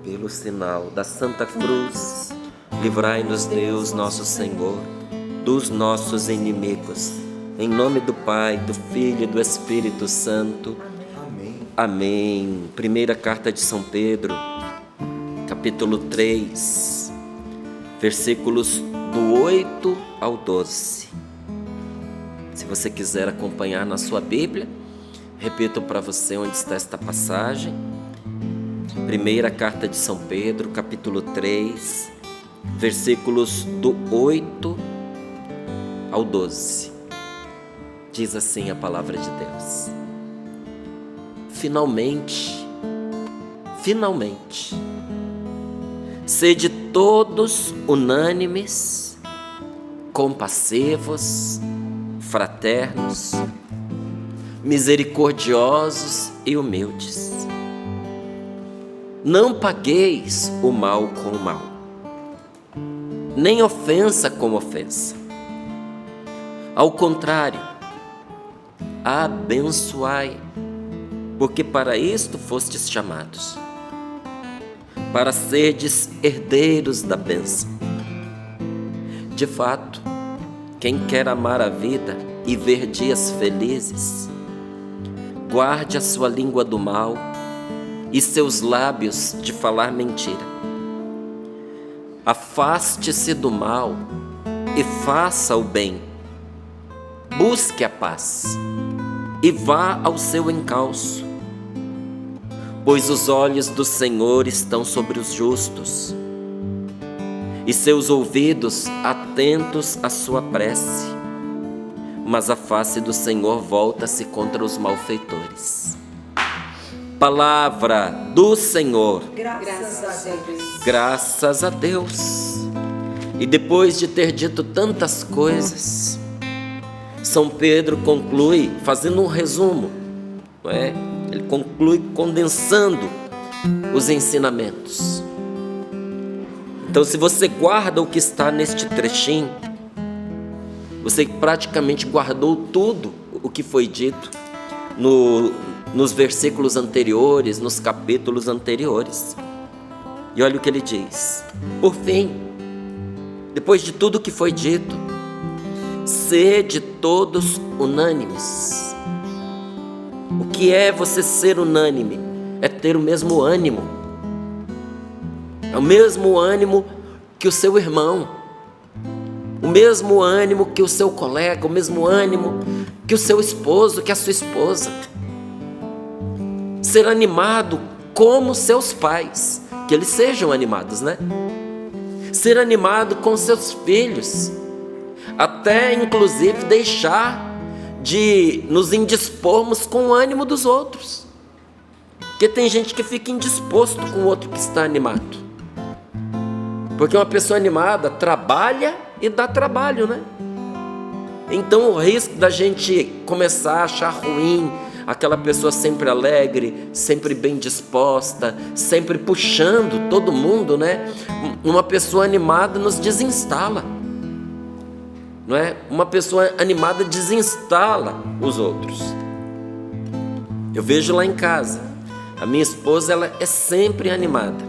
Pelo sinal da Santa Cruz, livrai-nos Deus nosso Senhor dos nossos inimigos. Em nome do Pai, do Filho e do Espírito Santo. Amém. Primeira carta de São Pedro, capítulo 3, versículos do 8 ao 12. Se você quiser acompanhar na sua Bíblia, repito para você onde está esta passagem. Primeira carta de São Pedro, capítulo 3, versículos do 8 ao 12. Diz assim a palavra de Deus: Finalmente, sede todos unânimes, compassivos, fraternos, misericordiosos e humildes. Não pagueis o mal com o mal, nem ofensa com ofensa. Ao contrário, abençoai, porque para isto fostes chamados, para serdes herdeiros da bênção. De fato, quem quer amar a vida e ver dias felizes, guarde a sua língua do mal e seus lábios de falar mentira. Afaste-se do mal e faça o bem. Busque a paz e vá ao seu encalço, pois os olhos do Senhor estão sobre os justos e seus ouvidos atentos à sua prece, mas a face do Senhor volta-se contra os malfeitores. Palavra do Senhor. Graças a Deus. Graças a Deus. E depois de ter dito tantas coisas, São Pedro conclui fazendo um resumo, não é? Ele conclui condensando os ensinamentos. Então, se você guarda o que está neste trechinho, você praticamente guardou tudo o que foi dito nos versículos anteriores, nos capítulos anteriores. E olha o que ele diz: por fim, depois de tudo que foi dito, sede todos unânimes. O que é você ser unânime? É ter o mesmo ânimo. É o mesmo ânimo que o seu irmão, o mesmo ânimo que o seu colega, o mesmo ânimo que o seu esposo, que a sua esposa. Ser animado como seus pais, que eles sejam animados, né? Ser animado com seus filhos, até inclusive deixar de nos indispormos com o ânimo dos outros, porque tem gente que fica indisposto com o outro que está animado, porque uma pessoa animada trabalha e dá trabalho, né? Então o risco da gente começar a achar ruim aquela pessoa sempre alegre, sempre bem disposta, sempre puxando todo mundo, né? Uma pessoa animada nos desinstala, não é? Uma pessoa animada desinstala os outros. Eu vejo lá em casa, a minha esposa, ela é sempre animada.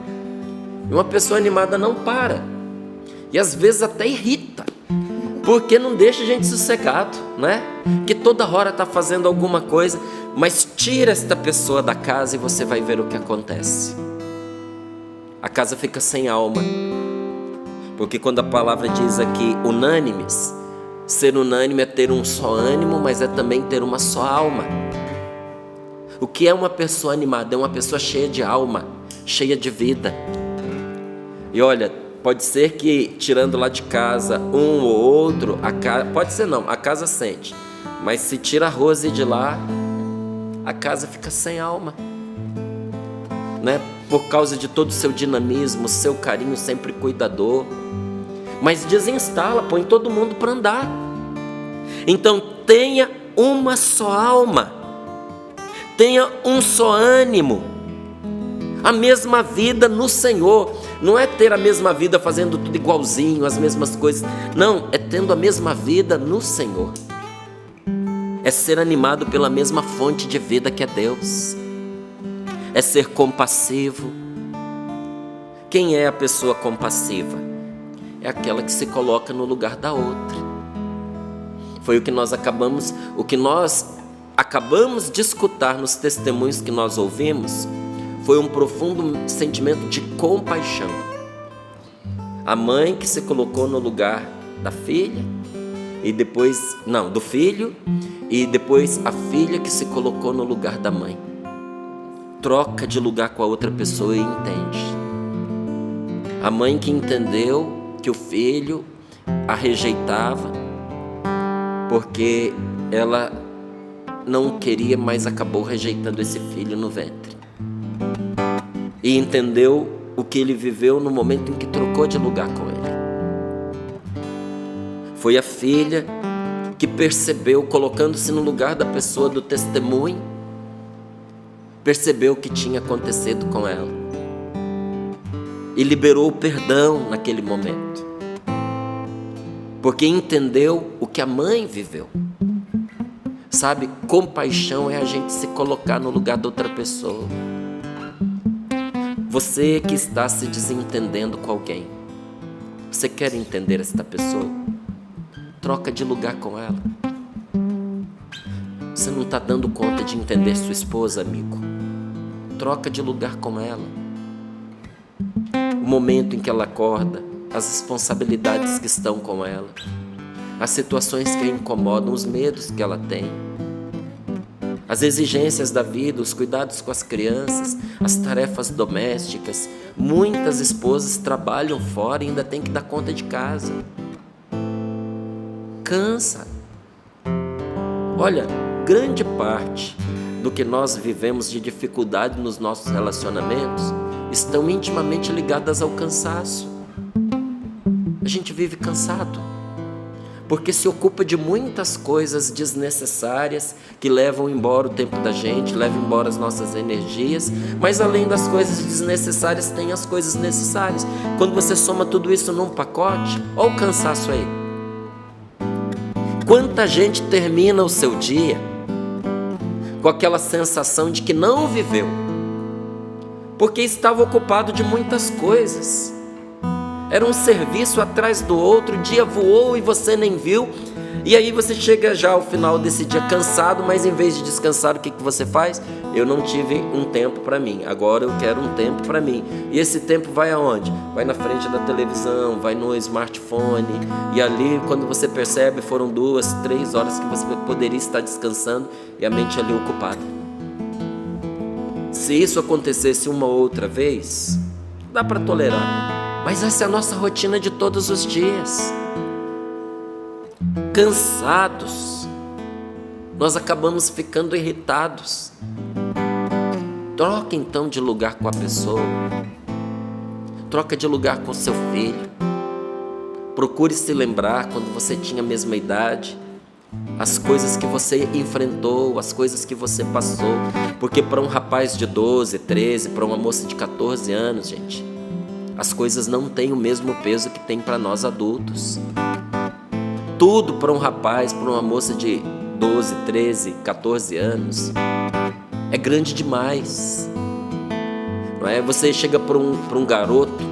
E uma pessoa animada não para. E às vezes até irrita, porque não deixa a gente sossegado, né? Que toda hora está fazendo alguma coisa. Mas tira esta pessoa da casa e você vai ver o que acontece. A casa fica sem alma. Porque quando a palavra diz aqui unânimes, ser unânime é ter um só ânimo, mas é também ter uma só alma. O que é uma pessoa animada? É uma pessoa cheia de alma, cheia de vida. E olha, pode ser que tirando lá de casa um ou outro, pode ser não, a casa sente. Mas se tira a Rose de lá, a casa fica sem alma, né? Por causa de todo o seu dinamismo, seu carinho sempre cuidador. Mas desinstala, põe todo mundo para andar. Então tenha uma só alma, tenha um só ânimo, a mesma vida no Senhor. Não é ter a mesma vida fazendo tudo igualzinho, as mesmas coisas. Não, é tendo a mesma vida no Senhor. É ser animado pela mesma fonte de vida que é Deus. É ser compassivo, Quem é a pessoa compassiva? É aquela que se coloca no lugar da outra. Foi o que nós acabamos de escutar nos testemunhos que nós ouvimos. Foi um profundo sentimento de compaixão. A mãe que se colocou no lugar da filha, do filho, e depois a filha que se colocou no lugar da mãe. Troca de lugar com a outra pessoa e entende. A mãe que entendeu que o filho a rejeitava porque ela não queria, mas acabou rejeitando esse filho no ventre. E entendeu o que ele viveu no momento em que trocou de lugar com ele. Foi a filha que percebeu, colocando-se no lugar da pessoa do testemunho, percebeu o que tinha acontecido com ela e liberou o perdão naquele momento, porque entendeu o que a mãe viveu. Sabe, compaixão é a gente se colocar no lugar da outra pessoa. Você que está se desentendendo com alguém, você quer entender esta pessoa? Troca de lugar com ela. Você não está dando conta de entender sua esposa, amigo? Troca de lugar com ela. O momento em que ela acorda, as responsabilidades que estão com ela, as situações que a incomodam, os medos que ela tem, as exigências da vida, os cuidados com as crianças, as tarefas domésticas. Muitas esposas trabalham fora e ainda tem que dar conta de casa. Cansa. Olha, grande parte do que nós vivemos de dificuldade nos nossos relacionamentos estão intimamente ligadas ao cansaço. A gente vive cansado porque se ocupa de muitas coisas desnecessárias que levam embora o tempo da gente, levam embora as nossas energias, mas além das coisas desnecessárias tem as coisas necessárias. Quando você soma tudo isso num pacote, olha o cansaço aí. Quanta gente termina o seu dia com aquela sensação de que não viveu, porque estava ocupado de muitas coisas. Era um serviço atrás do outro, o dia voou e você nem viu. E aí você chega já ao final desse dia cansado, mas em vez de descansar, o que você faz? Eu não tive um tempo para mim, agora eu quero um tempo para mim. E esse tempo vai aonde? Vai na frente da televisão, vai no smartphone. E ali, quando você percebe, foram 2, 3 horas que você poderia estar descansando e a mente ali ocupada. Se isso acontecesse uma outra vez, dá para tolerar. Mas essa é a nossa rotina de todos os dias. Cansados, nós acabamos ficando irritados. Troca então de lugar com a pessoa. Troca de lugar com seu filho. Procure se lembrar, quando você tinha a mesma idade, as coisas que você enfrentou, as coisas que você passou. Porque para um rapaz de 12, 13, para uma moça de 14 anos, gente, as coisas não têm o mesmo peso que tem para nós adultos. Tudo para um rapaz, para uma moça de 12, 13, 14 anos é grande demais. Não é? Você chega para um garoto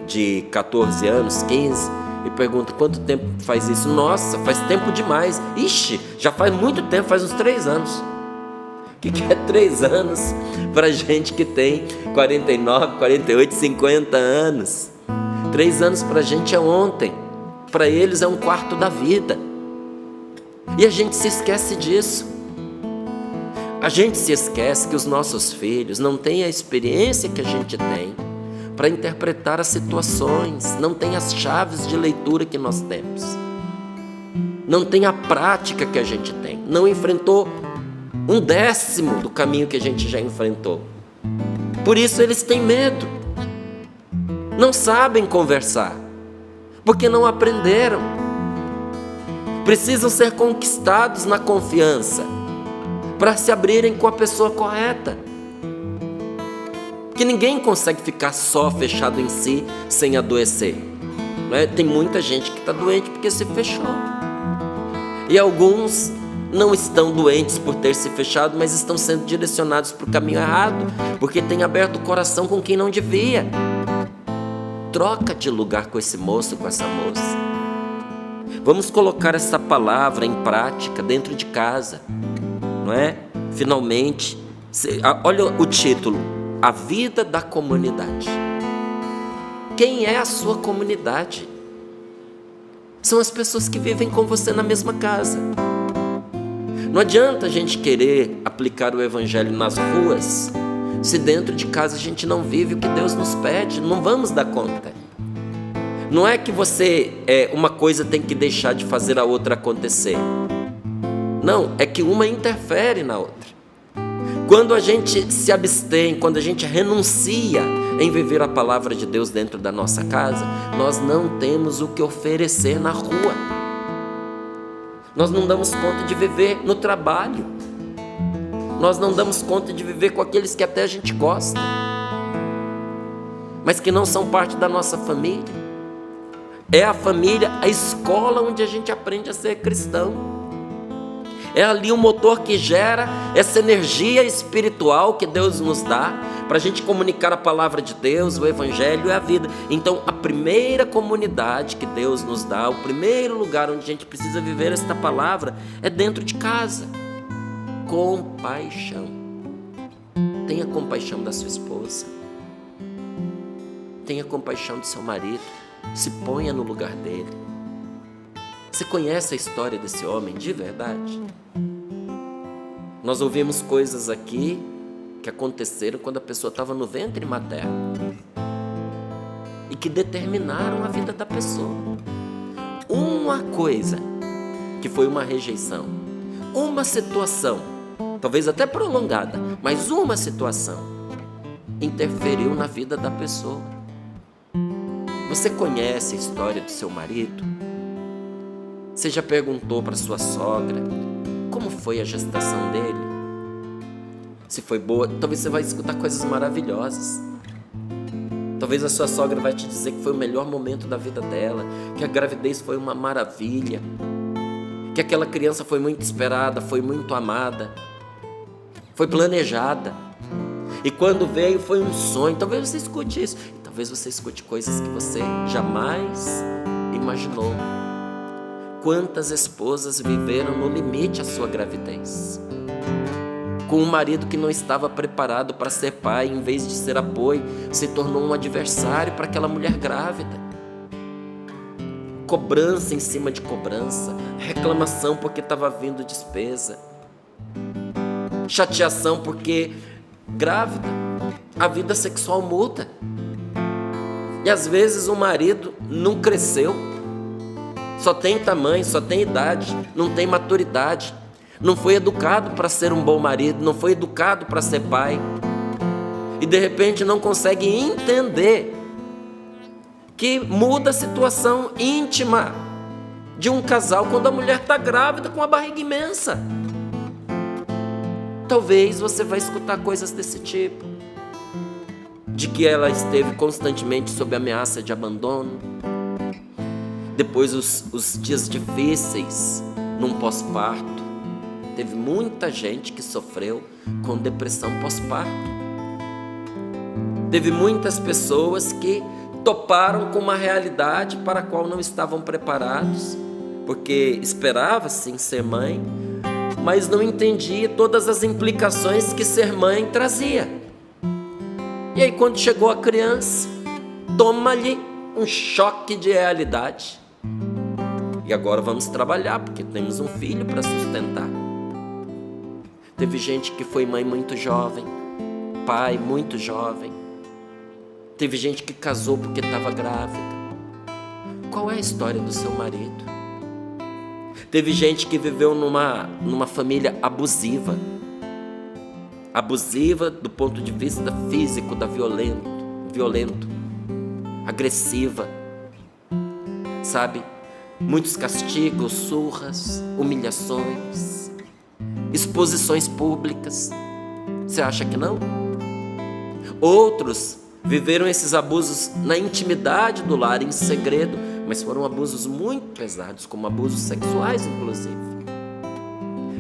de 14 anos, 15, e pergunta: quanto tempo faz isso? Nossa, faz tempo demais. Ixi, já faz muito tempo, faz uns 3 anos. O que é 3 anos para gente que tem 49, 48, 50 anos? 3 anos para a gente é ontem, para eles é um quarto da vida. E a gente se esquece disso. A gente se esquece que os nossos filhos não têm a experiência que a gente tem para interpretar as situações, não tem as chaves de leitura que nós temos, não tem a prática que a gente tem, não enfrentou 1/10 do caminho que a gente já enfrentou. Por isso eles têm medo, não sabem conversar, porque não aprenderam. Precisam ser conquistados na confiança para se abrirem com a pessoa correta. Porque ninguém consegue ficar só fechado em si sem adoecer, não é? Tem muita gente que está doente porque se fechou. E alguns não estão doentes por ter se fechado, mas estão sendo direcionados para o caminho errado, porque têm aberto o coração com quem não devia. Troca de lugar com esse moço, com essa moça. Vamos colocar essa palavra em prática dentro de casa, não é? Finalmente, olha o título: A Vida da Comunidade. Quem é a sua comunidade? São as pessoas que vivem com você na mesma casa. Não adianta a gente querer aplicar o evangelho nas ruas, se dentro de casa a gente não vive o que Deus nos pede. Não vamos dar conta. Não é que uma coisa tem que deixar de fazer a outra acontecer. Não, é que uma interfere na outra. Quando a gente se abstém, quando a gente renuncia em viver a palavra de Deus dentro da nossa casa, nós não temos o que oferecer na rua. Nós não damos conta de viver no trabalho. Nós não damos conta de viver com aqueles que até a gente gosta, mas que não são parte da nossa família. É a família, a escola onde a gente aprende a ser cristão. É ali o motor que gera essa energia espiritual que Deus nos dá para a gente comunicar a palavra de Deus, o evangelho e a vida. Então, a primeira comunidade que Deus nos dá, o primeiro lugar onde a gente precisa viver esta palavra é dentro de casa. Compaixão. Tenha compaixão da sua esposa. Tenha compaixão do seu marido. Se ponha no lugar dele. Você conhece a história desse homem de verdade? Nós ouvimos coisas aqui que aconteceram quando a pessoa estava no ventre materno e que determinaram a vida da pessoa. Uma coisa que foi uma rejeição, uma situação, talvez até prolongada, mas uma situação interferiu na vida da pessoa. Você conhece a história do seu marido? Você já perguntou para sua sogra como foi a gestação dele? Se foi boa, talvez você vai escutar coisas maravilhosas. Talvez a sua sogra vai te dizer que foi o melhor momento da vida dela, que a gravidez foi uma maravilha, que aquela criança foi muito esperada, foi muito amada, foi planejada, e quando veio foi um sonho. Talvez você escute isso, e talvez você escute coisas que você jamais imaginou. Quantas esposas viveram no limite a sua gravidez, com um marido que não estava preparado para ser pai, em vez de ser apoio, se tornou um adversário para aquela mulher grávida. Cobrança em cima de cobrança, reclamação porque estava vindo despesa, chateação porque grávida, a vida sexual muda. E às vezes o marido não cresceu, só tem tamanho, só tem idade, não tem maturidade, não foi educado para ser um bom marido, não foi educado para ser pai, e de repente não consegue entender que muda a situação íntima de um casal quando a mulher está grávida com uma barriga imensa. Talvez você vai escutar coisas desse tipo, de que ela esteve constantemente sob ameaça de abandono, depois os dias difíceis num pós-parto. Teve muita gente que sofreu com depressão pós-parto. Teve muitas pessoas que toparam com uma realidade para a qual não estavam preparados, porque esperava-se ser mãe, mas não entendia todas as implicações que ser mãe trazia. E aí quando chegou a criança, toma-lhe um choque de realidade. E agora vamos trabalhar, porque temos um filho para sustentar. Teve gente que foi mãe muito jovem, pai muito jovem. Teve gente que casou porque estava grávida. Qual é a história do seu marido? Teve gente que viveu numa família abusiva. Abusiva do ponto de vista físico, violento, agressiva. Sabe? Muitos castigos, surras, humilhações, exposições públicas. Você acha que não? Outros viveram esses abusos na intimidade do lar, em segredo, mas foram abusos muito pesados, como abusos sexuais, inclusive.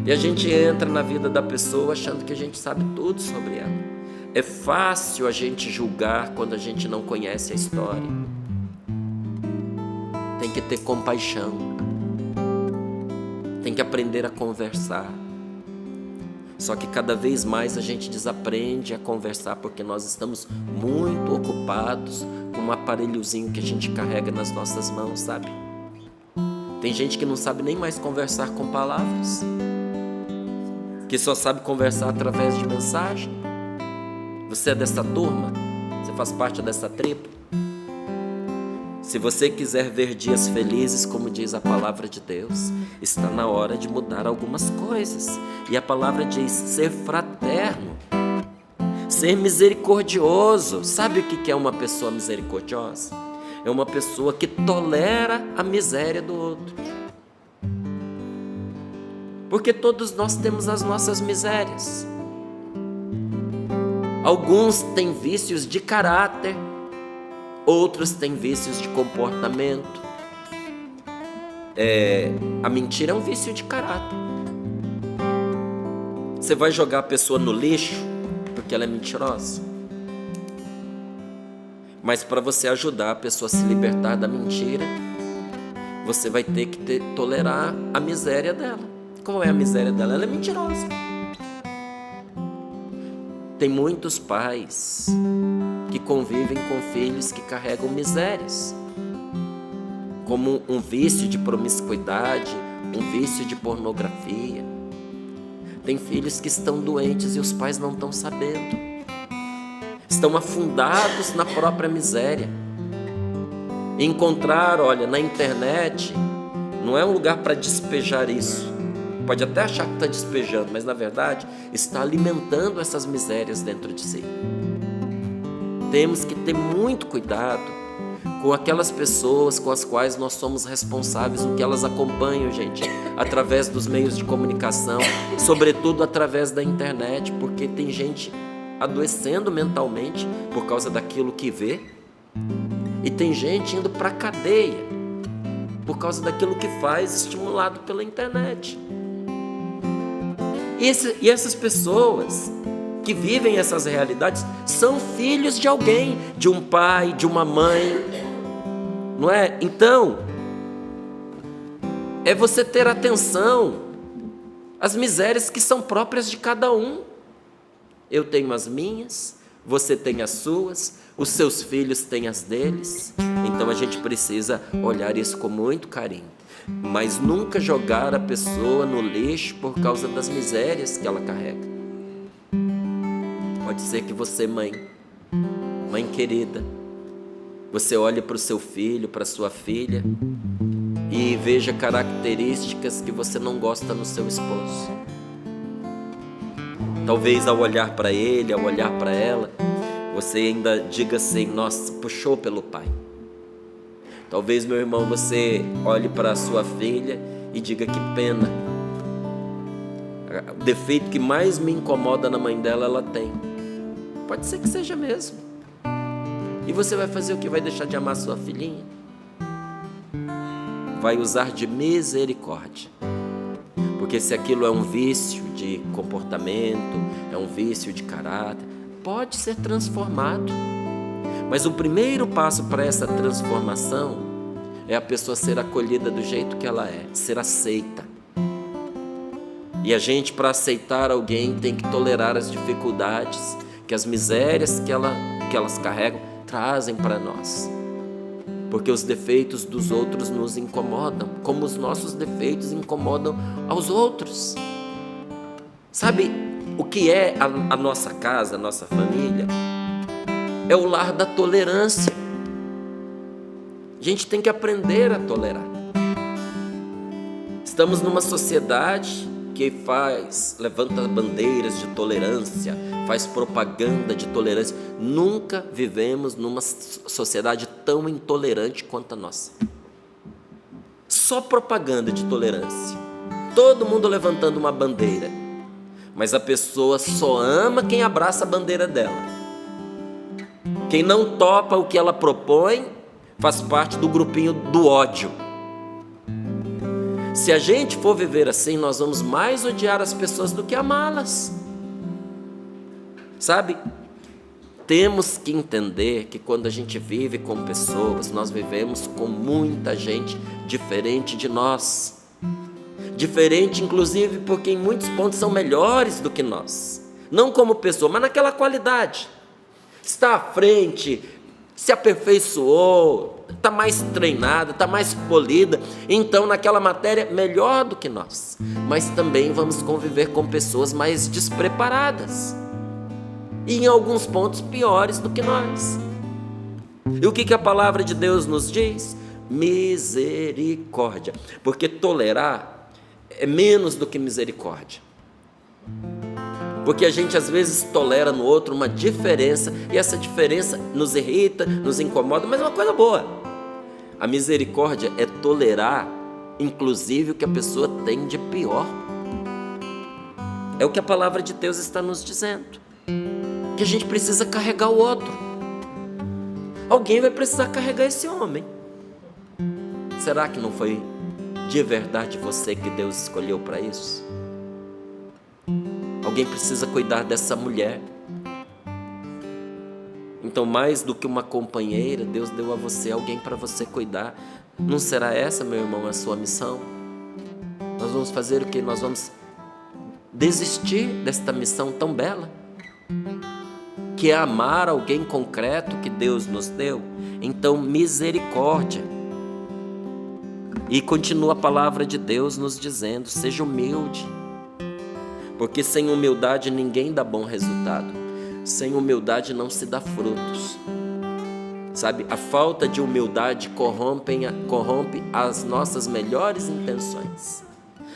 E a gente entra na vida da pessoa achando que a gente sabe tudo sobre ela. É fácil a gente julgar quando a gente não conhece a história. Tem que ter compaixão. Tem que aprender a conversar. Só que cada vez mais a gente desaprende a conversar porque nós estamos muito ocupados com um aparelhozinho que a gente carrega nas nossas mãos, sabe? Tem gente que não sabe nem mais conversar com palavras, que só sabe conversar através de mensagem. Você é dessa turma? Você faz parte dessa tribo? Se você quiser ver dias felizes, como diz a palavra de Deus, está na hora de mudar algumas coisas. E a palavra diz: ser fraterno, ser misericordioso. Sabe o que é uma pessoa misericordiosa? É uma pessoa que tolera a miséria do outro. Porque todos nós temos as nossas misérias. Alguns têm vícios de caráter, outros têm vícios de comportamento. A mentira é um vício de caráter. Você vai jogar a pessoa no lixo porque ela é mentirosa. Mas para você ajudar a pessoa a se libertar da mentira, você vai ter que tolerar a miséria dela. Qual é a miséria dela? Ela é mentirosa. Tem muitos pais que convivem com filhos que carregam misérias, como um vício de promiscuidade, um vício de pornografia. Tem filhos que estão doentes e os pais não estão sabendo. Estão afundados na própria miséria. Encontrar, olha, na internet não é um lugar para despejar isso. Pode até achar que está despejando, mas na verdade está alimentando essas misérias dentro de si. Temos que ter muito cuidado com aquelas pessoas com as quais nós somos responsáveis, o que elas acompanham, gente, através dos meios de comunicação, sobretudo através da internet, porque tem gente adoecendo mentalmente por causa daquilo que vê, e tem gente indo para a cadeia por causa daquilo que faz, estimulado pela internet. E essas pessoas que vivem essas realidades são filhos de alguém, de um pai, de uma mãe, não é? Então, é você ter atenção às misérias que são próprias de cada um. Eu tenho as minhas, você tem as suas, os seus filhos têm as deles. Então a gente precisa olhar isso com muito carinho, mas nunca jogar a pessoa no lixo por causa das misérias que ela carrega. Pode ser que você, mãe querida, você olhe para o seu filho, para a sua filha e veja características que você não gosta no seu esposo. Talvez ao olhar para ele, ao olhar para ela, você ainda diga assim: nossa, puxou pelo pai. Talvez, meu irmão, você olhe para a sua filha e diga: que pena. O defeito que mais me incomoda na mãe dela, ela tem. Pode ser que seja mesmo. E você vai fazer o que? Vai deixar de amar sua filhinha? Vai usar de misericórdia. Porque se aquilo é um vício de comportamento, é um vício de caráter, pode ser transformado. Mas o primeiro passo para essa transformação é a pessoa ser acolhida do jeito que ela é, ser aceita. E a gente, para aceitar alguém, tem que tolerar as dificuldades, que as misérias que elas carregam trazem para nós. Porque os defeitos dos outros nos incomodam, como os nossos defeitos incomodam aos outros. Sabe o que é a nossa casa, a nossa família? É o lar da tolerância. A gente tem que aprender a tolerar. Estamos numa sociedade que levanta bandeiras de tolerância, faz propaganda de tolerância. Nunca vivemos numa sociedade tão intolerante quanto a nossa. Só propaganda de tolerância. Todo mundo levantando uma bandeira. Mas a pessoa só ama quem abraça a bandeira dela. Quem não topa o que ela propõe faz parte do grupinho do ódio. Se a gente for viver assim, nós vamos mais odiar as pessoas do que amá-las. Sabe? Temos que entender que quando a gente vive com pessoas, nós vivemos com muita gente diferente de nós. Diferente, inclusive, porque em muitos pontos são melhores do que nós. Não como pessoa, mas naquela qualidade. Está à frente, se aperfeiçoou, está mais treinada, está mais polida. Então, naquela matéria, melhor do que nós. Mas também vamos conviver com pessoas mais despreparadas. E em alguns pontos piores do que nós. E o que a palavra de Deus nos diz? Misericórdia. Porque tolerar é menos do que misericórdia. Porque a gente às vezes tolera no outro uma diferença, e essa diferença nos irrita, nos incomoda, mas é uma coisa boa. A misericórdia é tolerar, inclusive, o que a pessoa tem de pior. É o que a palavra de Deus está nos dizendo. Que a gente precisa carregar o outro. Alguém vai precisar carregar esse homem. Será que não foi de verdade você que Deus escolheu para isso? Alguém precisa cuidar dessa mulher. Então, mais do que uma companheira, Deus deu a você alguém para você cuidar. Não será essa, meu irmão, a sua missão? Nós vamos fazer o quê? Nós vamos desistir desta missão tão bela, que é amar alguém concreto que Deus nos deu. Então, misericórdia. E continua a palavra de Deus nos dizendo: seja humilde, porque sem humildade ninguém dá bom resultado. Sem humildade não se dá frutos. Sabe, a falta de humildade corrompe as nossas melhores intenções.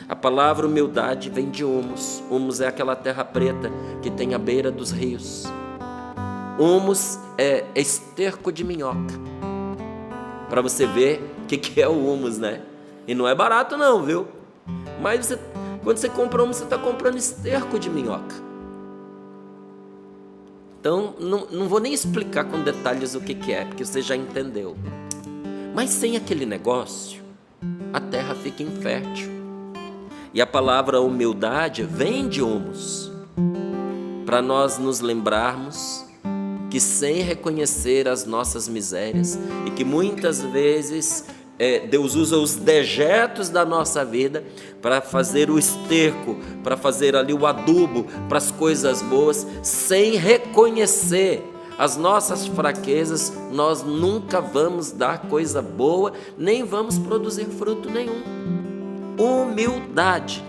A palavra humildade vem de humus. Humus é aquela terra preta que tem à beira dos rios. Humus é esterco de minhoca. Para você ver o que é o humus, né? E não é barato não, viu? Mas quando você compra humus, você está comprando esterco de minhoca. Então, não vou nem explicar com detalhes o que é, porque você já entendeu. Mas sem aquele negócio, a terra fica infértil. E a palavra humildade vem de humus. Para nós nos lembrarmos que sem reconhecer as nossas misérias, e que muitas vezes Deus usa os dejetos da nossa vida para fazer o esterco, para fazer ali o adubo para as coisas boas. Sem reconhecer as nossas fraquezas, nós nunca vamos dar coisa boa, nem vamos produzir fruto nenhum. Humildade.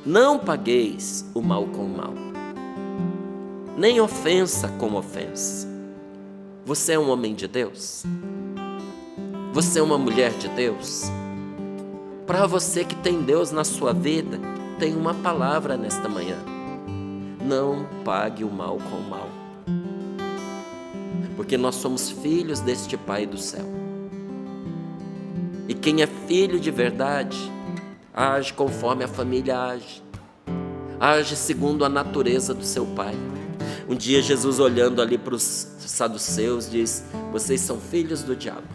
Não pagueis o mal com o mal, nem ofensa com ofensa. Você é um homem de Deus? Você é uma mulher de Deus? Para você que tem Deus na sua vida, tem uma palavra nesta manhã: não pague o mal com o mal, porque nós somos filhos deste Pai do céu. E quem é filho de verdade age conforme a família age, age segundo a natureza do seu pai. Um dia Jesus, olhando ali para os saduceus, diz: vocês são filhos do diabo.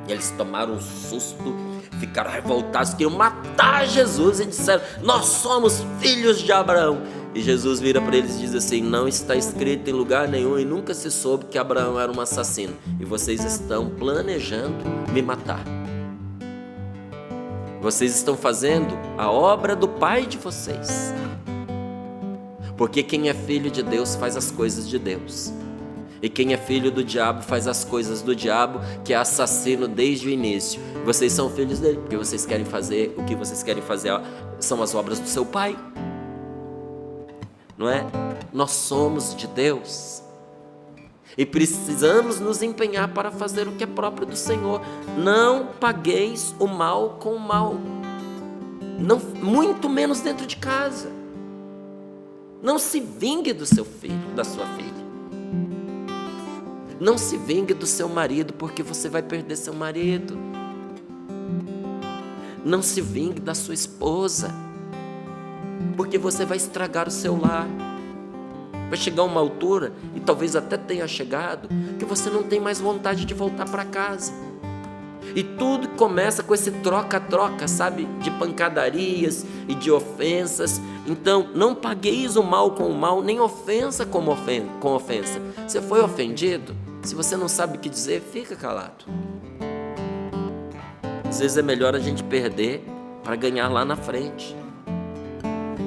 E eles tomaram um susto, ficaram revoltados, queriam matar Jesus e disseram: nós somos filhos de Abraão. E Jesus vira para eles e diz assim: não está escrito em lugar nenhum e nunca se soube que Abraão era um assassino, e vocês estão planejando me matar. Vocês estão fazendo a obra do pai de vocês. Porque quem é filho de Deus faz as coisas de Deus. E quem é filho do diabo faz as coisas do diabo, que é assassino desde o início. Vocês são filhos dele, porque vocês querem fazer o que vocês querem fazer, são as obras do seu pai. Não é? Nós somos de Deus. E precisamos nos empenhar para fazer o que é próprio do Senhor. Não pagueis o mal com o mal. Não, muito menos dentro de casa. Não se vingue do seu filho, da sua filha. Não se vingue do seu marido, porque você vai perder seu marido. Não se vingue da sua esposa, porque você vai estragar o seu lar. Vai chegar uma altura, e talvez até tenha chegado, que você não tem mais vontade de voltar para casa. E tudo começa com esse troca-troca, sabe? De pancadarias e de ofensas. Então, não pagueis o mal com o mal, nem ofensa com ofensa. Você foi ofendido? Se você não sabe o que dizer, fica calado. Às vezes é melhor a gente perder para ganhar lá na frente.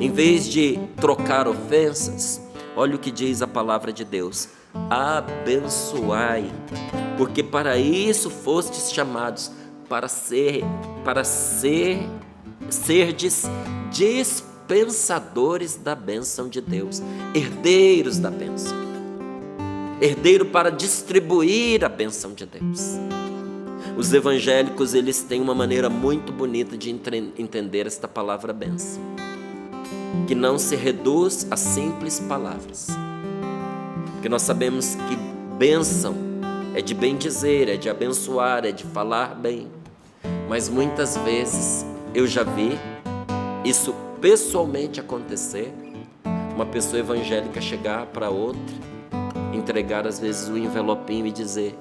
Em vez de trocar ofensas, olha o que diz a palavra de Deus: abençoai, porque para isso fostes chamados, para serdes dispensadores da bênção de Deus, herdeiros da bênção, herdeiro para distribuir a bênção de Deus. Os evangélicos, eles têm uma maneira muito bonita de entender esta palavra bênção, que não se reduz a simples palavras, porque nós sabemos que bênção é de bem dizer, é de abençoar, é de falar bem, mas muitas vezes eu já vi isso pessoalmente acontecer, uma pessoa evangélica chegar para outra, entregar às vezes o envelopinho e dizer: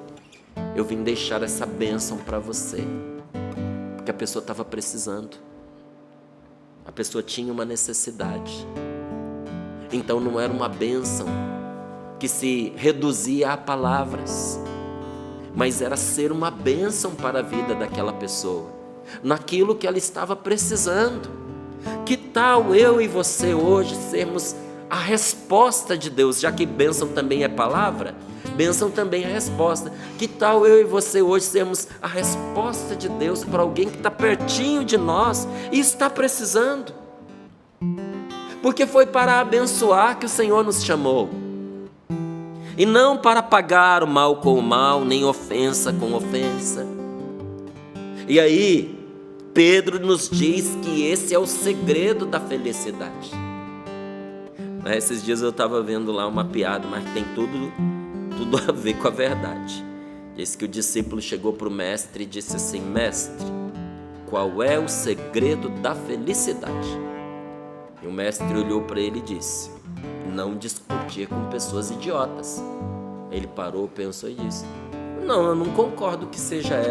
eu vim deixar essa bênção para você, porque a pessoa estava precisando, a pessoa tinha uma necessidade. Então não era uma bênção que se reduzia a palavras, mas era ser uma bênção para a vida daquela pessoa, naquilo que ela estava precisando. Que tal eu e você hoje sermos a resposta de Deus, já que bênção também é palavra, bênção também é resposta. Que tal eu e você hoje sermos a resposta de Deus para alguém que está pertinho de nós e está precisando? Porque foi para abençoar que o Senhor nos chamou, e não para pagar o mal com o mal, nem ofensa com ofensa. E aí, Pedro nos diz que esse é o segredo da felicidade. Esses dias eu estava vendo lá uma piada, mas tem tudo a ver com a verdade. Diz que o discípulo chegou para o mestre e disse assim: mestre, qual é o segredo da felicidade? E o mestre olhou para ele e disse: não discutir com pessoas idiotas. Ele parou, pensou e disse: não, eu não concordo que seja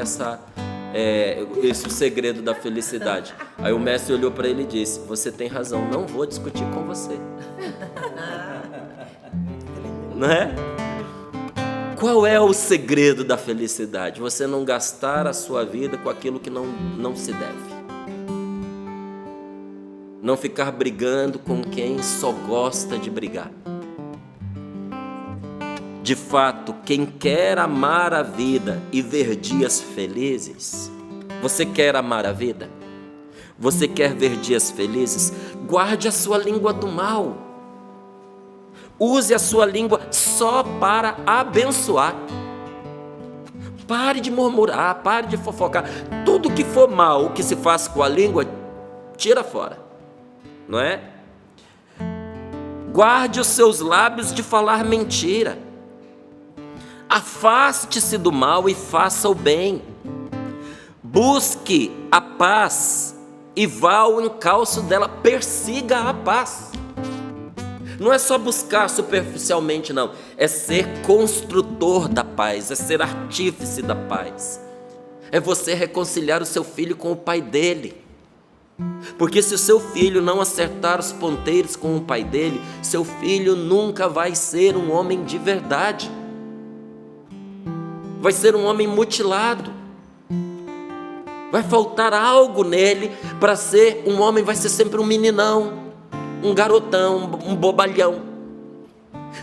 esse o segredo da felicidade. Aí o mestre olhou para ele e disse: você tem razão, não vou discutir com você. Não é? Qual é o segredo da felicidade? Você não gastar a sua vida com aquilo que não se deve. Não ficar brigando com quem só gosta de brigar. De fato, quem quer amar a vida e ver dias felizes, você quer amar a vida? Você quer ver dias felizes? Guarde a sua língua do mal. Use a sua língua só para abençoar. Pare de murmurar, pare de fofocar. Tudo que for mal, o que se faz com a língua, tira fora. Não é? Guarde os seus lábios de falar mentira. Afaste-se do mal e faça o bem. Busque a paz e vá ao encalço dela. Persiga a paz. Não é só buscar superficialmente, não. É ser construtor da paz, é ser artífice da paz. É você reconciliar o seu filho com o pai dele. Porque se o seu filho não acertar os ponteiros com o pai dele, seu filho nunca vai ser um homem de verdade. Vai ser um homem mutilado. Vai faltar algo nele para ser um homem, vai ser sempre um meninão, um garotão, um bobalhão.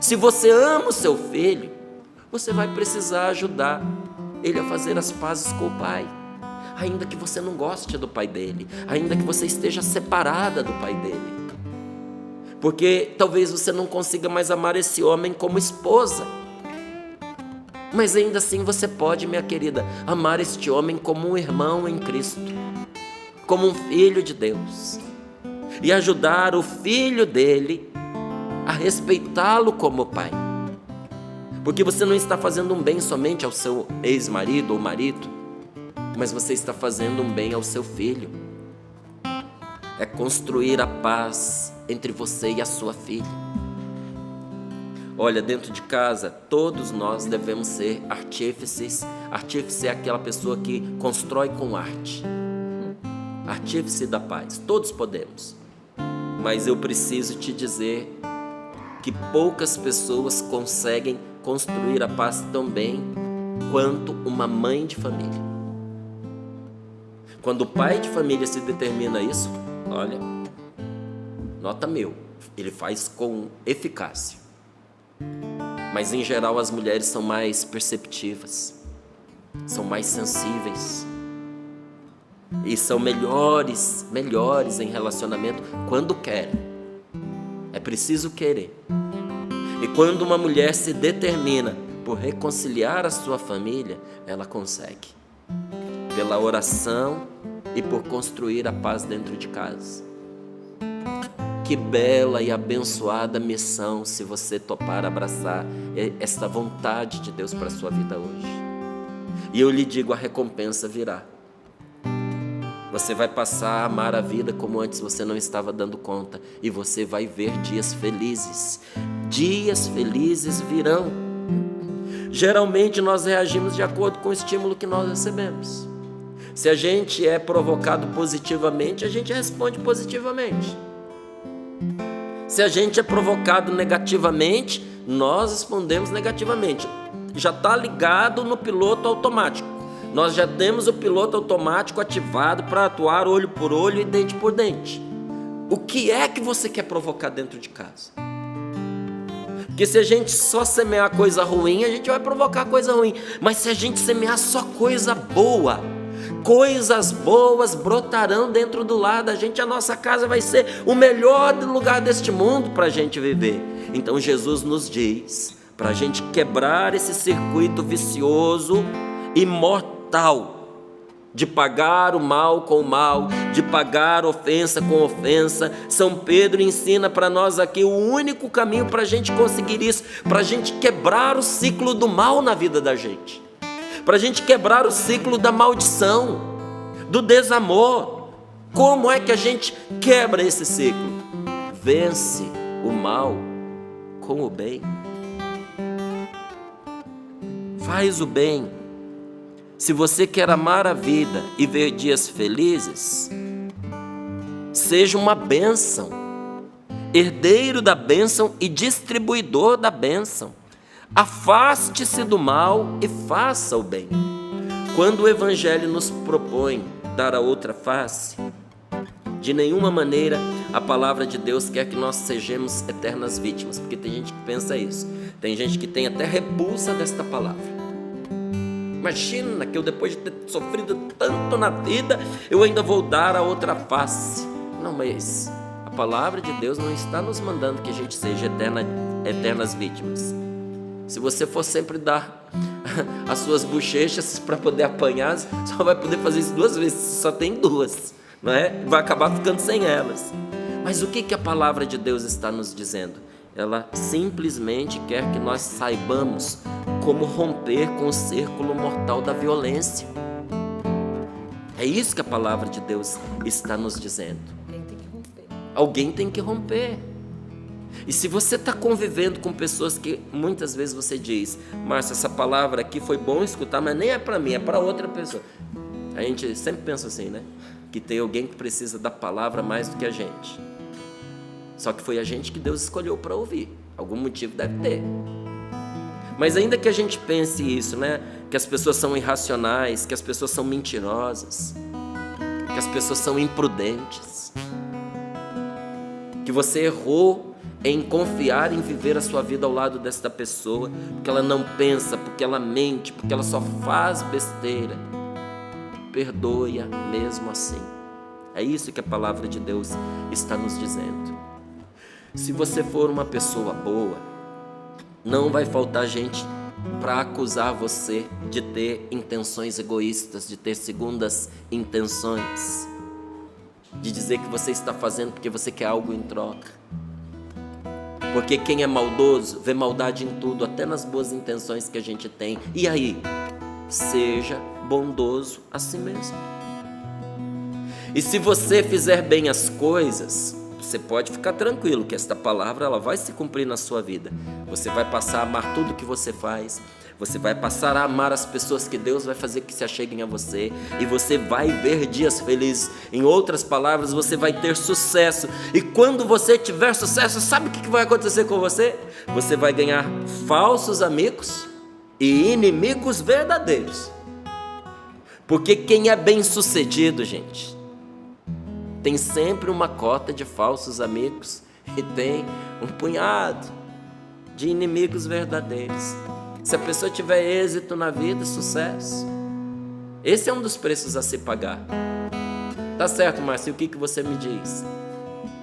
Se você ama o seu filho, você vai precisar ajudar ele a fazer as pazes com o pai. Ainda que você não goste do pai dele, ainda que você esteja separada do pai dele. Porque talvez você não consiga mais amar esse homem como esposa. Mas ainda assim você pode, minha querida, amar este homem como um irmão em Cristo, como um filho de Deus, e ajudar o filho dele a respeitá-lo como pai. Porque você não está fazendo um bem somente ao seu ex-marido ou marido, mas você está fazendo um bem ao seu filho. É construir a paz entre você e a sua filha. Olha, dentro de casa, todos nós devemos ser artífices. Artífice é aquela pessoa que constrói com arte. Artífice da paz, todos podemos. Mas eu preciso te dizer que poucas pessoas conseguem construir a paz tão bem quanto uma mãe de família. Quando o pai de família se determina isso, olha, nota 1000, ele faz com eficácia. Mas em geral as mulheres são mais perceptivas, são mais sensíveis e são melhores em relacionamento quando querem. É preciso querer. E quando uma mulher se determina por reconciliar a sua família, ela consegue. Pela oração e por construir a paz dentro de casa. Que bela e abençoada missão se você topar abraçar esta vontade de Deus para a sua vida hoje. E eu lhe digo, a recompensa virá. Você vai passar a amar a vida como antes você não estava dando conta. E você vai ver dias felizes. Dias felizes virão. Geralmente nós reagimos de acordo com o estímulo que nós recebemos. Se a gente é provocado positivamente, a gente responde positivamente. Se a gente é provocado negativamente, nós respondemos negativamente. Já está ligado no piloto automático. Nós já temos o piloto automático ativado para atuar olho por olho e dente por dente. O que é que você quer provocar dentro de casa? Porque se a gente só semear coisa ruim, a gente vai provocar coisa ruim. Mas se a gente semear só coisa boa, coisas boas brotarão dentro do lar da gente. A nossa casa vai ser o melhor lugar deste mundo para a gente viver. Então Jesus nos diz, para a gente quebrar esse circuito vicioso e mortal, de pagar o mal com o mal, de pagar ofensa com ofensa. São Pedro ensina para nós aqui o único caminho para a gente conseguir isso, para a gente quebrar o ciclo do mal na vida da gente, para a gente quebrar o ciclo da maldição, do desamor. Como é que a gente quebra esse ciclo? Vence o mal com o bem. Faz o bem. Se você quer amar a vida e ver dias felizes, seja uma bênção, herdeiro da bênção e distribuidor da bênção. Afaste-se do mal e faça o bem. Quando o Evangelho nos propõe dar a outra face, de nenhuma maneira a palavra de Deus quer que nós sejamos eternas vítimas, porque tem gente que pensa isso. Tem gente que tem até repulsa desta palavra. Imagina que eu, depois de ter sofrido tanto na vida, eu ainda vou dar a outra face. Não, mas a palavra de Deus não está nos mandando que a gente seja eternas vítimas. Se você for sempre dar as suas bochechas para poder apanhar, só vai poder fazer isso 2 vezes, só tem 2, não é? Vai acabar ficando sem elas. Mas o que a palavra de Deus está nos dizendo? Ela simplesmente quer que nós saibamos como romper com o círculo mortal da violência. É isso que a palavra de Deus está nos dizendo. Alguém tem que romper. E se você está convivendo com pessoas que muitas vezes você diz, Márcia, essa palavra aqui foi bom escutar, mas nem é para mim, é para outra pessoa. A gente sempre pensa assim, né? Que tem alguém que precisa da palavra mais do que a gente. Só que foi a gente que Deus escolheu para ouvir. Algum motivo deve ter. Mas ainda que a gente pense isso, né? Que as pessoas são irracionais, que as pessoas são mentirosas, que as pessoas são imprudentes, que você errou em confiar em viver a sua vida ao lado desta pessoa, porque ela não pensa, porque ela mente, porque ela só faz besteira. Perdoe-a mesmo assim. É isso que a palavra de Deus está nos dizendo. Se você for uma pessoa boa, não vai faltar gente para acusar você de ter intenções egoístas, de ter segundas intenções, de dizer que você está fazendo porque você quer algo em troca. Porque quem é maldoso vê maldade em tudo, até nas boas intenções que a gente tem. E aí? Seja bondoso a si mesmo. E se você fizer bem as coisas, você pode ficar tranquilo que esta palavra ela vai se cumprir na sua vida. Você vai passar a amar tudo que você faz. Você vai passar a amar as pessoas que Deus vai fazer que se acheguem a você. E você vai ver dias felizes. Em outras palavras, você vai ter sucesso. E quando você tiver sucesso, sabe o que vai acontecer com você? Você vai ganhar falsos amigos e inimigos verdadeiros. Porque quem é bem sucedido, gente, tem sempre uma cota de falsos amigos e tem um punhado de inimigos verdadeiros. Se a pessoa tiver êxito na vida, sucesso, esse é um dos preços a se pagar. Tá certo, Márcio? O que você me diz?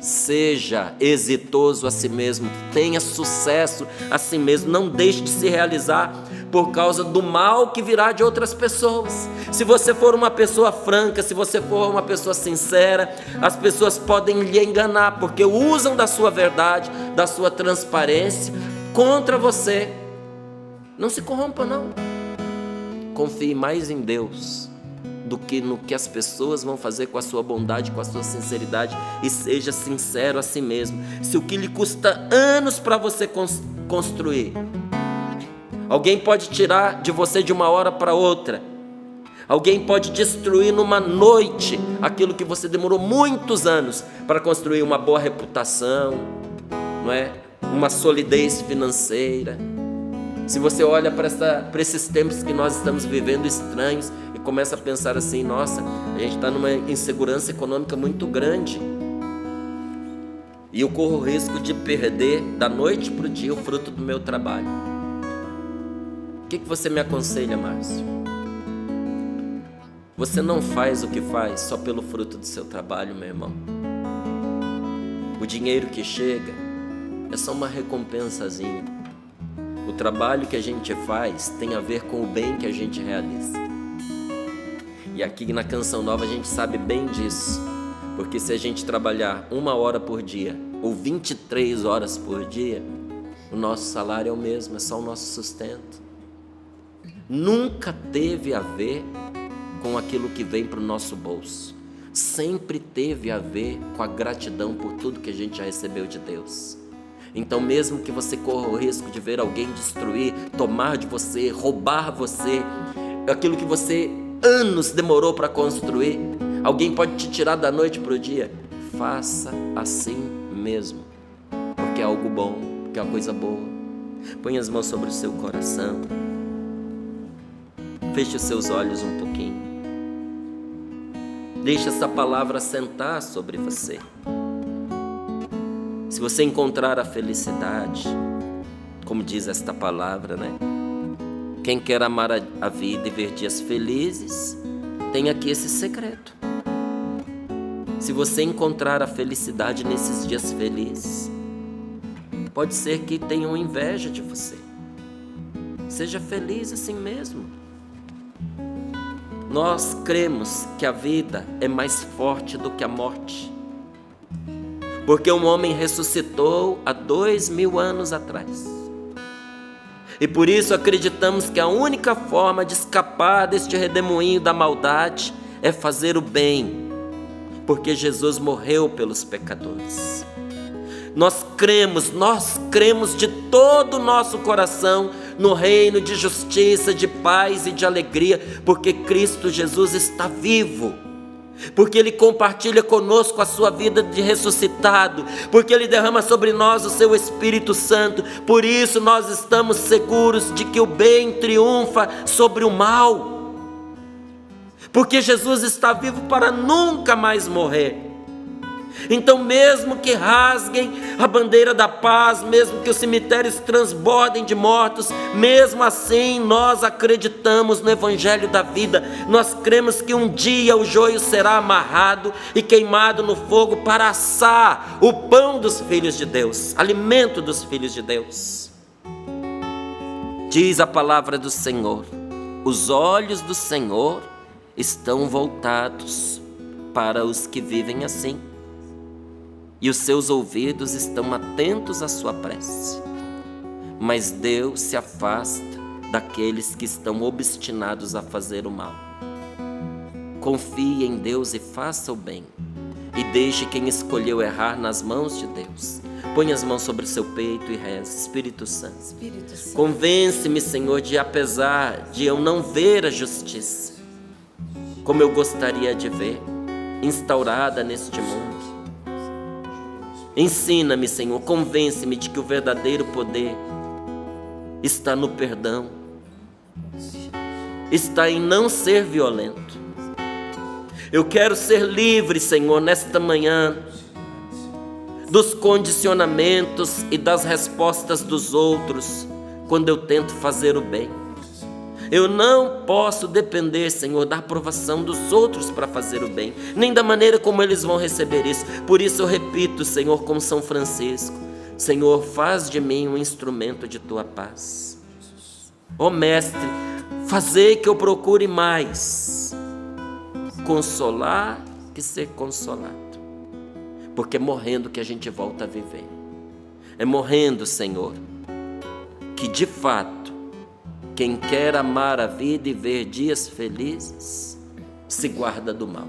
Seja exitoso a si mesmo, tenha sucesso a si mesmo, não deixe de se realizar por causa do mal que virá de outras pessoas. Se você for uma pessoa franca, se você for uma pessoa sincera, as pessoas podem lhe enganar, porque usam da sua verdade, da sua transparência contra você. Não se corrompa, não. Confie mais em Deus do que no que as pessoas vão fazer com a sua bondade, com a sua sinceridade, e seja sincero a si mesmo. Se o que lhe custa anos para você construir, alguém pode tirar de você de uma hora para outra, alguém pode destruir numa noite aquilo que você demorou muitos anos para construir, uma boa reputação, não é? Uma solidez financeira. Se você olha para esses tempos que nós estamos vivendo estranhos e começa a pensar assim, nossa, a gente está numa insegurança econômica muito grande e eu corro o risco de perder da noite para o dia o fruto do meu trabalho. O que você me aconselha, Márcio? Você não faz o que faz só pelo fruto do seu trabalho, meu irmão. O dinheiro que chega é só uma recompensazinha. O trabalho que a gente faz tem a ver com o bem que a gente realiza. E aqui na Canção Nova a gente sabe bem disso. Porque se a gente trabalhar 1 hora por dia ou 23 horas por dia, o nosso salário é o mesmo, é só o nosso sustento. Nunca teve a ver com aquilo que vem para o nosso bolso. Sempre teve a ver com a gratidão por tudo que a gente já recebeu de Deus. Então mesmo que você corra o risco de ver alguém destruir, tomar de você, roubar você, aquilo que você anos demorou para construir, alguém pode te tirar da noite para o dia, faça assim mesmo, porque é algo bom, porque é uma coisa boa. Põe as mãos sobre o seu coração, feche os seus olhos um pouquinho, deixe essa palavra sentar sobre você. Se você encontrar a felicidade, como diz esta palavra, né? Quem quer amar a vida e ver dias felizes, tem aqui esse segredo. Se você encontrar a felicidade nesses dias felizes, pode ser que tenham inveja de você. Seja feliz assim mesmo. Nós cremos que a vida é mais forte do que a morte. Porque um homem ressuscitou há 2000 anos atrás. E por isso acreditamos que a única forma de escapar deste redemoinho da maldade é fazer o bem, porque Jesus morreu pelos pecadores. Nós cremos de todo o nosso coração no reino de justiça, de paz e de alegria, porque Cristo Jesus está vivo. Porque Ele compartilha conosco a sua vida de ressuscitado, porque Ele derrama sobre nós o seu Espírito Santo. Por isso nós estamos seguros de que o bem triunfa sobre o mal, porque Jesus está vivo para nunca mais morrer. Então mesmo que rasguem a bandeira da paz, mesmo que os cemitérios transbordem de mortos, mesmo assim nós acreditamos no Evangelho da vida. Nós cremos que um dia o joio será amarrado e queimado no fogo para assar o pão dos filhos de Deus, alimento dos filhos de Deus. Diz a palavra do Senhor: os olhos do Senhor estão voltados para os que vivem assim, e os seus ouvidos estão atentos à sua prece. Mas Deus se afasta daqueles que estão obstinados a fazer o mal. Confie em Deus e faça o bem, e deixe quem escolheu errar nas mãos de Deus. Põe as mãos sobre o seu peito e reze. Espírito Santo, convence-me, Senhor, de apesar de eu não ver a justiça como eu gostaria de ver instaurada neste mundo, ensina-me, Senhor, convence-me de que o verdadeiro poder está no perdão, está em não ser violento. Eu quero ser livre, Senhor, nesta manhã, dos condicionamentos e das respostas dos outros quando eu tento fazer o bem. Eu não posso depender, Senhor, da aprovação dos outros para fazer o bem, nem da maneira como eles vão receber isso. Por isso eu repito, Senhor, como São Francisco: Senhor, faz de mim um instrumento de Tua paz. Ó Mestre, fazei que eu procure mais consolar que ser consolado, porque é morrendo que a gente volta a viver. É morrendo, Senhor, que de fato quem quer amar a vida e ver dias felizes se guarda do mal.